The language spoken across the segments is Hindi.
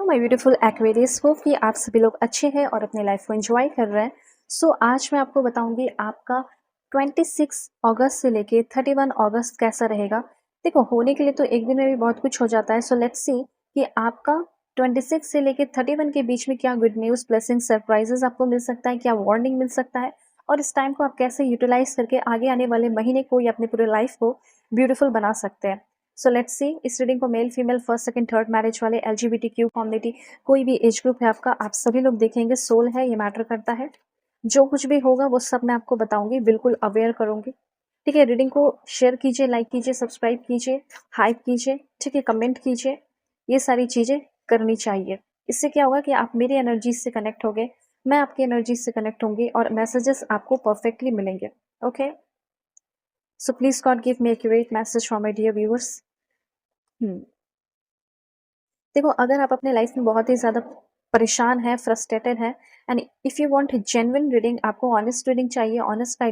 माय ब्यूटीफुल एक्वेरियस, होप कि आप सभी लोग अच्छे हैं और अपनी लाइफ को एंजॉय कर रहे हैं। आज मैं आपको बताऊंगी आपका 26 अगस्त से लेके 31 अगस्त कैसा रहेगा। देखो, होने के लिए तो एक दिन में भी बहुत कुछ हो जाता है। सो लेट्स सी कि आपका 26 से लेके 31 के बीच में क्या गुड न्यूज़, ब्लेसिंग, सरप्राइजेस आपको मिल सकता है, क्या वार्निंग मिल सकता है, और इस टाइम को आप कैसे यूटिलाइज करके आगे आने वाले महीने को या अपने पूरे लाइफ को ब्यूटीफुल बना सकते हैं। सो लेट्स सी, इस रीडिंग को male, female, first, second, third marriage वाले, LGBTQ कम्युनिटी, कोई भी एज ग्रुप है आपका, आप सभी लोग देखेंगे। सोल है, ये मैटर करता है। जो कुछ भी होगा वो सब मैं आपको बताऊंगी, बिल्कुल अवेयर करूंगी। ठीक है, रीडिंग को शेयर कीजिए, लाइक कीजिए, सब्सक्राइब कीजिए, हाइप कीजिए, ठीक है, कमेंट कीजिए। ये सारी चीजें करनी चाहिए। इससे क्या होगा कि आप मेरी एनर्जी से कनेक्ट होंगे, मैं आपकी एनर्जी से कनेक्ट होंगी और मैसेजेस आपको परफेक्टली मिलेंगे। Okay, so please God give me accurate message for my dear viewers. देखो, अगर आप अपने लाइफ में बहुत ही ज़्यादा परेशान है, फ्रस्ट्रेटेड है, and if you want genuine reading, आपको ऑनेस्ट रीडिंग चाहिए, ऑनेस्ट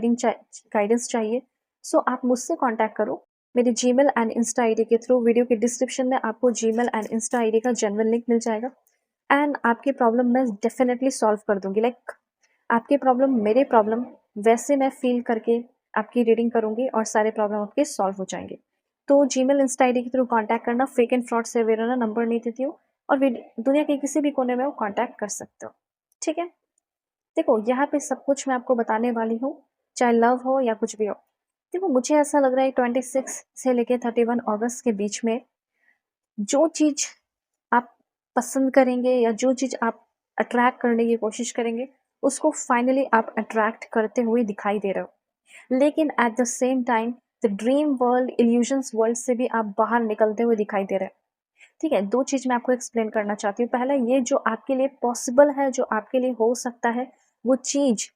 गाइडेंस चाहिए, सो आप मुझसे कांटेक्ट करो मेरे जीमेल एंड इंस्टा आईडी के थ्रू। वीडियो के डिस्क्रिप्शन में आपको जीमेल एंड इंस्टा आईडी का जेन्युइन लिंक मिल जाएगा एंड आपकी प्रॉब्लम मैं डेफिनेटली सॉल्व कर दूंगी। लाइक आपकी प्रॉब्लम मेरे प्रॉब्लम, वैसे मैं फील करके आपकी रीडिंग करूंगी और सारे प्रॉब्लम आपके सॉल्व हो जाएंगे। तो जीमेल, इंस्टा आईडी के थ्रू कांटेक्ट करना, फेक एंड फ्रॉड से अवेयर रहना, नंबर नहीं देती हूँ और दुनिया के किसी भी कोने में वो कांटेक्ट कर सकते हो। ठीक है, देखो यहाँ पे सब कुछ मैं आपको बताने वाली हूँ, चाहे लव हो या कुछ भी हो। देखो, मुझे ऐसा लग रहा है 26 से लेके 31 अगस्त के बीच में जो चीज आप पसंद करेंगे या जो चीज आप अट्रैक्ट करने की कोशिश करेंगे, उसको फाइनली आप अट्रैक्ट करते हुए दिखाई दे रहे हो। लेकिन at the same time the dream world, illusions world से भी आप बाहर निकलते हुए दिखाई दे रहे हैं। ठीक है, दो चीज मैं आपको एक्सप्लेन करना चाहती हूँ। पहला, ये जो आपके लिए पॉसिबल है, जो आपके लिए हो सकता है, वो चीज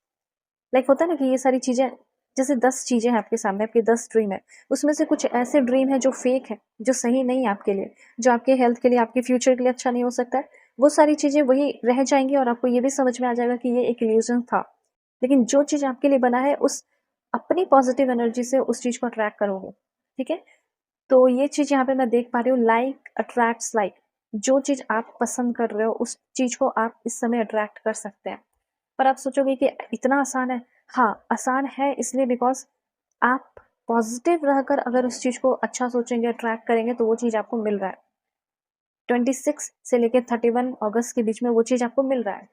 लाइक होता है ना कि ये सारी चीजें, जैसे 10 चीजें हैं आपके सामने, आपके 10 ड्रीम है, उसमें से कुछ ऐसे ड्रीम है जो फेक है, जो सही नहीं है आपके लिए, जो आपके हेल्थ के लिए, आपके फ्यूचर के लिए अच्छा नहीं हो सकता है। वो सारी चीजें वही रह जाएंगी और आपको ये भी समझ में आ जाएगा कि ये एक इल्यूजन था। लेकिन जो चीज आपके लिए बना है, उस अपनी पॉजिटिव एनर्जी से उस चीज को अट्रैक्ट करोगे। ठीक है, तो ये चीज यहाँ पे मैं देख पा रही हूँ, लाइक अट्रैक्ट्स लाइक। जो चीज आप पसंद कर रहे हो उस चीज को आप इस समय अट्रैक्ट कर सकते हैं। पर आप सोचोगे कि इतना आसान है। हाँ, आसान है इसलिए बिकॉज आप पॉजिटिव रहकर अगर उस चीज को अच्छा सोचेंगे, अट्रैक्ट करेंगे, तो वो चीज आपको मिल रहा है। 26 से लेकर 31 अगस्त के बीच में वो चीज आपको मिल रहा है।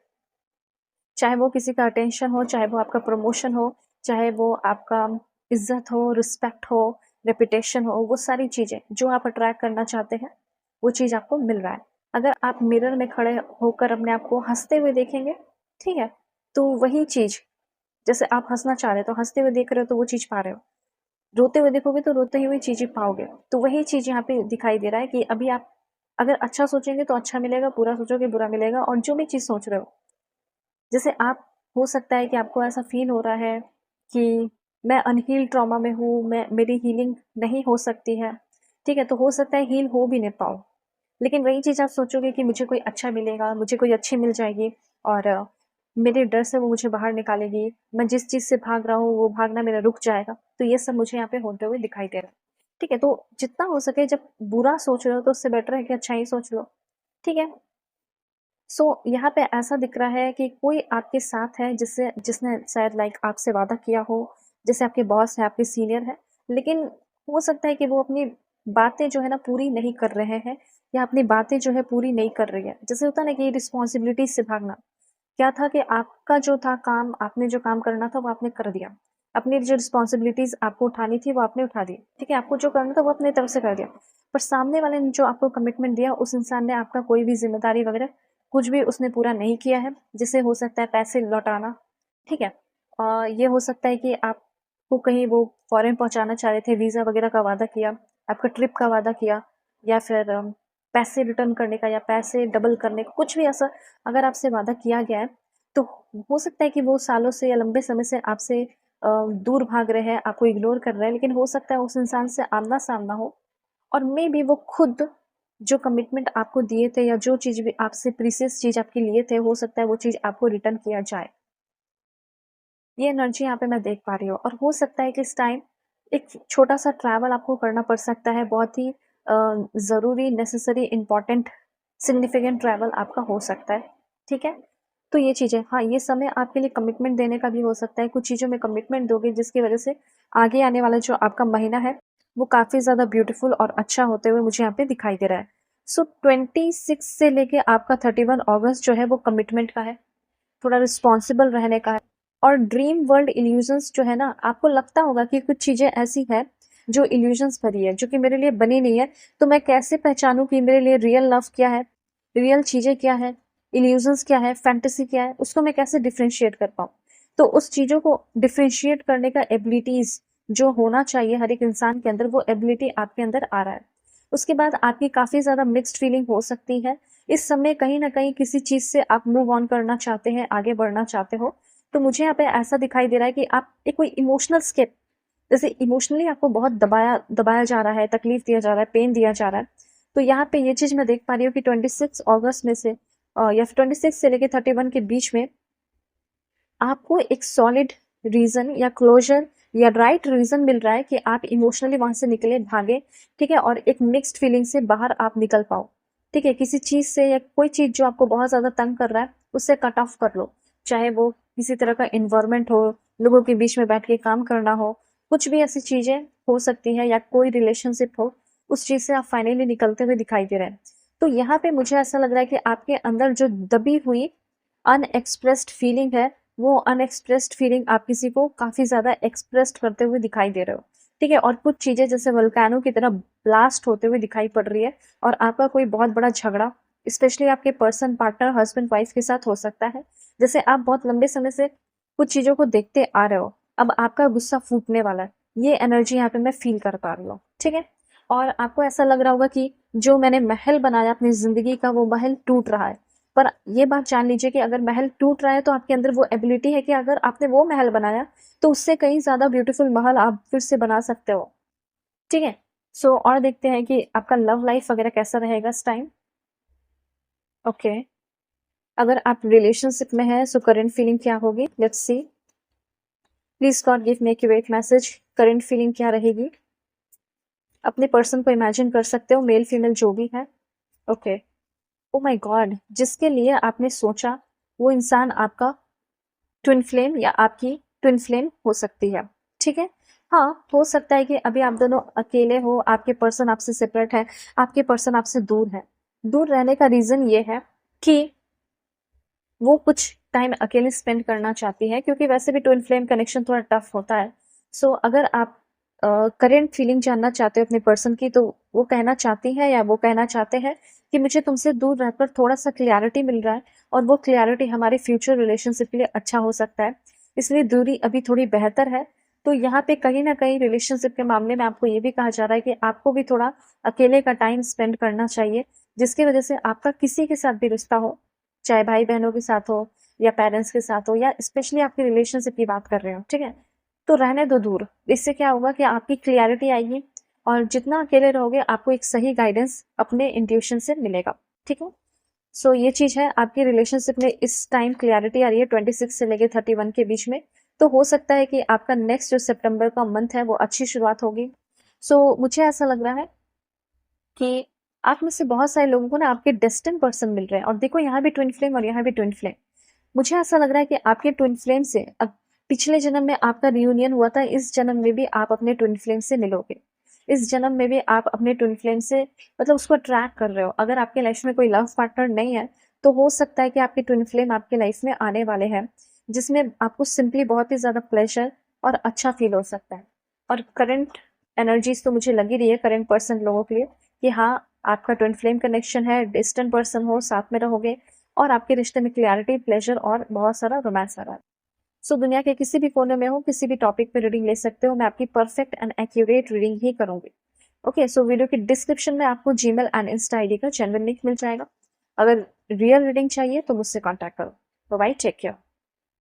चाहे वो किसी का अटेंशन हो, चाहे वो आपका प्रमोशन हो, चाहे वो आपका इज्जत हो, रिस्पेक्ट हो, रेपुटेशन हो, वो सारी चीजें जो आप अट्रैक्ट करना चाहते हैं, वो चीज आपको मिल रहा है। अगर आप मिरर में खड़े होकर अपने आप को हंसते हुए देखेंगे, ठीक है, तो वही चीज, जैसे आप हंसना चाह रहे हो तो हंसते हुए देख रहे हो तो वो चीज पा रहे हो, रोते हुए देखोगे तो रोते हुए चीजें पाओगे। तो वही चीज यहाँ पे दिखाई दे रहा है कि अभी आप अगर अच्छा सोचेंगे तो अच्छा मिलेगा, बुरा सोचोगे बुरा मिलेगा। और जो भी चीज सोच रहे हो, जैसे आप, हो सकता है कि आपको ऐसा फील हो रहा है कि मैं अनहील्ड ट्रॉमा में हूँ, मैं मेरी हीलिंग नहीं हो सकती है। ठीक है, तो हो सकता है हील हो भी नहीं पाओ, लेकिन वही चीज़ आप सोचोगे कि मुझे कोई अच्छा मिलेगा, मुझे कोई अच्छी मिल जाएगी और मेरे डर से वो मुझे बाहर निकालेगी, मैं जिस चीज़ से भाग रहा हूँ वो भागना मेरा रुक जाएगा। तो ये सब मुझे यहाँ पे होते हुए दिखाई दे रहा है। ठीक है, तो जितना हो सके जब बुरा सोच रहे हो तो उससे बेटर है कि अच्छा ही सोच लो। ठीक है, यहाँ पे ऐसा दिख रहा है कि कोई आपके साथ है जिसने शायद लाइक आपसे वादा किया हो, जैसे आपके बॉस है, आपके सीनियर है, लेकिन हो सकता है कि वो अपनी बातें जो है ना पूरी नहीं कर रहे हैं, या अपनी बातें जो है पूरी नहीं कर रही है। जैसे होता है ना कि रिस्पॉन्सिबिलिटी से भागना। क्या था कि आपका जो था काम, आपने जो काम करना था वो आपने कर दिया, अपनी जो रिस्पॉन्सिबिलिटीज आपको उठानी थी वो आपने उठा दी। ठीक है, आपको जो करना था वो अपनी तरफ से कर दिया, पर सामने वाले ने जो आपको कमिटमेंट दिया, उस इंसान ने आपका कोई भी जिम्मेदारी वगैरह कुछ भी उसने पूरा नहीं किया है। जैसे हो सकता है पैसे लौटाना, ठीक है, ये हो सकता है कि आपको कहीं वो फॉरेन पहुंचाना चाह रहे थे, वीजा वगैरह का वादा किया, आपका ट्रिप का वादा किया, या फिर पैसे रिटर्न करने का या पैसे डबल करने का, कुछ भी ऐसा अगर आपसे वादा किया गया है, तो हो सकता है कि वो सालों से या लंबे समय से आपसे दूर भाग रहे हैं, आपको इग्नोर कर रहे हैं, लेकिन हो सकता है उस इंसान से आमना सामना हो और मे बी वो खुद जो कमिटमेंट आपको दिए थे या जो चीज भी आपसे प्रीसियस चीज आपके लिए थे, हो सकता है वो चीज आपको रिटर्न किया जाए। ये एनर्जी यहाँ पे मैं देख पा रही हूँ। और हो सकता है कि इस टाइम एक छोटा सा ट्रैवल आपको करना पड़ सकता है, बहुत ही ज़रूरी, नेसेसरी, इम्पॉर्टेंट सिग्निफिकेंट ट्रैवल आपका हो सकता है, ठीक है? तो ये चीज़ है। हाँ, ये समय आपके लिए कमिटमेंट देने का भी हो सकता है, कुछ चीज़ों में कमिटमेंट दोगे जिसकी वजह से आगे आने वाला जो आपका महीना है, वो काफ़ी ज़्यादा ब्यूटीफुल और अच्छा होते हुए मुझे यहाँ पे दिखाई दे रहा है। सो 26 से लेके आपका 31 अगस्त जो है वो कमिटमेंट का है, थोड़ा रिस्पॉन्सिबल रहने का है। और ड्रीम वर्ल्ड इल्यूजन्स जो है ना, आपको लगता होगा कि कुछ चीज़ें ऐसी हैं जो इल्यूजन्स भरी है, जो कि मेरे लिए बनी नहीं है, तो मैं कैसे पहचानूँ कि मेरे लिए रियल लव क्या है, रियल चीज़ें क्या है, इल्यूजन्स क्या है, फैंटेसी क्या है, उसको मैं कैसे डिफ्रेंशिएट कर पाऊँ। तो उस चीज़ों को डिफ्रेंशिएट करने का एबिलिटीज़ जो होना चाहिए हर एक इंसान के अंदर, वो एबिलिटी आपके अंदर आ रहा है। उसके बाद आपकी काफ़ी ज़्यादा मिक्स्ड फीलिंग हो सकती है। इस समय कहीं न कहीं किसी चीज़ से आप मूव ऑन करना चाहते हैं, आगे बढ़ना चाहते हो। तो मुझे यहाँ पे ऐसा दिखाई दे रहा है कि आप एक कोई इमोशनल स्केप, जैसे इमोशनली आपको बहुत दबाया दबाया जा रहा है, तकलीफ दिया जा रहा है, पेन दिया जा रहा है। तो यहाँ पे ये चीज़ मैं देख पा रही हूँ कि 26 अगस्त में से या फिर 26 से लेके 31 के बीच में आपको एक सॉलिड रीज़न या क्लोज़र या राइट रीज़न मिल रहा है कि आप इमोशनली वहाँ से निकले, भागे, ठीक है? और एक मिक्स्ड फीलिंग से बाहर आप निकल पाओ, ठीक है? किसी चीज़ से या कोई चीज़ जो आपको बहुत ज़्यादा तंग कर रहा है, उससे कट ऑफ कर लो। चाहे वो किसी तरह का एनवायरनमेंट हो, लोगों के बीच में बैठ के काम करना हो, कुछ भी ऐसी चीज़ें हो सकती हैं या कोई रिलेशनशिप हो, उस चीज़ से आप फाइनली निकलते हुए दिखाई दे रहे हैं। तो यहाँ पे मुझे ऐसा लग रहा है कि आपके अंदर जो दबी हुई अनएक्सप्रेस्ड फीलिंग है, वो अनएक्सप्रेस्ड फीलिंग आप किसी को काफ़ी ज़्यादा एक्सप्रेस्ड करते हुए दिखाई दे रहे हो, ठीक है? और कुछ चीज़ें जैसे वोल्केनो की तरह ब्लास्ट होते हुए दिखाई पड़ रही है और आपका कोई बहुत बड़ा झगड़ा, स्पेशली आपके पर्सन, पार्टनर, हस्बैंड, वाइफ के साथ हो सकता है। जैसे आप बहुत लंबे समय से कुछ चीज़ों को देखते आ रहे हो, अब आपका गुस्सा फूटने वाला है। ये एनर्जी यहाँ पे मैं फ़ील कर पा रही हूँ, ठीक है? और आपको ऐसा लग रहा होगा कि जो मैंने महल बनाया अपनी ज़िंदगी का, वो महल टूट रहा है। पर ये बात जान लीजिए कि अगर महल टूट रहा है तो आपके अंदर वो एबिलिटी है कि अगर आपने वो महल बनाया तो उससे कहीं ज़्यादा ब्यूटीफुल महल आप फिर से बना सकते हो, ठीक है? सो और देखते हैं कि आपका लव लाइफ वगैरह कैसा रहेगा इस टाइम। ओके, अगर आप रिलेशनशिप में हैं सो करंट फीलिंग क्या होगी, let's see. Please God give me accurate message, current feeling क्या रहेगी। अपने पर्सन को इमेजिन कर सकते हो, मेल फीमेल जो भी है। ओके, ओ माय गॉड, जिसके लिए आपने सोचा वो इंसान आपका ट्विन फ्लेम या आपकी ट्विन फ्लेम हो सकती है, ठीक है? हाँ, हो सकता है कि अभी आप दोनों अकेले हो, आपके पर्सन आपसे सेपरेट है, आपके पर्सन आपसे दूर है। दूर रहने का रीज़न ये है कि वो कुछ टाइम अकेले स्पेंड करना चाहती है, क्योंकि वैसे भी ट्विन फ्लेम कनेक्शन थोड़ा टफ होता है। सो अगर आप करेंट फीलिंग जानना चाहते हो अपने पर्सन की, तो वो कहना चाहती है या वो कहना चाहते हैं कि मुझे तुमसे दूर रहकर थोड़ा-सा क्लैरिटी मिल रहा है और वो क्लैरिटी हमारे फ्यूचर रिलेशनशिप के लिए अच्छा हो सकता है। इसलिए दूरी अभी थोड़ी बेहतर है। तो यहाँ पे कहीं न कहीं रिलेशनशिप के मामले में आपको ये भी कहा जा रहा है कि आपको भी थोड़ा अकेले का टाइम स्पेंड करना चाहिए, जिसकी वजह से आपका किसी के साथ भी रिश्ता हो, चाहे भाई-बहनों के साथ हो या पेरेंट्स के साथ हो या स्पेशली आपके रिलेशनशिप की बात कर रहे हो, ठीक है? तो रहने दो दूर। इससे क्या होगा कि आपकी क्लैरिटी आएगी और जितना अकेले रहोगे आपको एक सही गाइडेंस अपने इंट्यूशन से मिलेगा, ठीक है? सो ये चीज़ है, आपकी रिलेशनशिप में इस टाइम क्लैरिटी आ रही है 26 से लेके 31 के बीच में। तो हो सकता है कि आपका नेक्स्ट जो सितंबर का मंथ है वो अच्छी शुरुआत होगी। सो मुझे ऐसा लग रहा है कि आप में से बहुत सारे लोगों को ना आपके डेस्टिन्ड पर्सन मिल रहे हैं, और देखो यहाँ भी ट्विन फ्लेम और यहाँ भी ट्विन फ्लेम। मुझे ऐसा लग रहा है कि आपके ट्विन फ्लेम से पिछले जन्म में आपका रियूनियन हुआ था, इस जन्म में भी आप अपने ट्विन फ्लेम से मिलोगे। इस जन्म में भी आप अपने ट्विन फ्लेम से मतलब उसको ट्रैक कर रहे हो। अगर आपके लाइफ में कोई लव पार्टनर नहीं है, तो हो सकता है कि आपके ट्विन फ्लेम आपके लाइफ में आने वाले हैं, जिसमें आपको सिंपली बहुत ही ज़्यादा प्लेज़र और अच्छा फ़ील हो सकता है। और करंट एनर्जीज़ तो मुझे लग ही रही है करंट पर्सन लोगों के लिए कि हाँ, आपका ट्विन फ्लेम कनेक्शन है, डिस्टेंट पर्सन हो, साथ में रहोगे और आपके रिश्ते में क्लैरिटी, प्लेज़र और बहुत सारा रोमांस आ रहा है। सो दुनिया के किसी भी कोने में हो, किसी भी टॉपिक पे रीडिंग ले सकते हो। मैं आपकी परफेक्ट एंड एक्यूरेट रीडिंग ही करूँगी। ओके, सो वीडियो की डिस्क्रिप्शन में आपको जीमेल एंड इंस्टा आईडी का जेन्युइन लिंक मिल जाएगा। अगर रियल रीडिंग चाहिए तो मुझसे कॉन्टैक्ट करो। Bye bye, take care.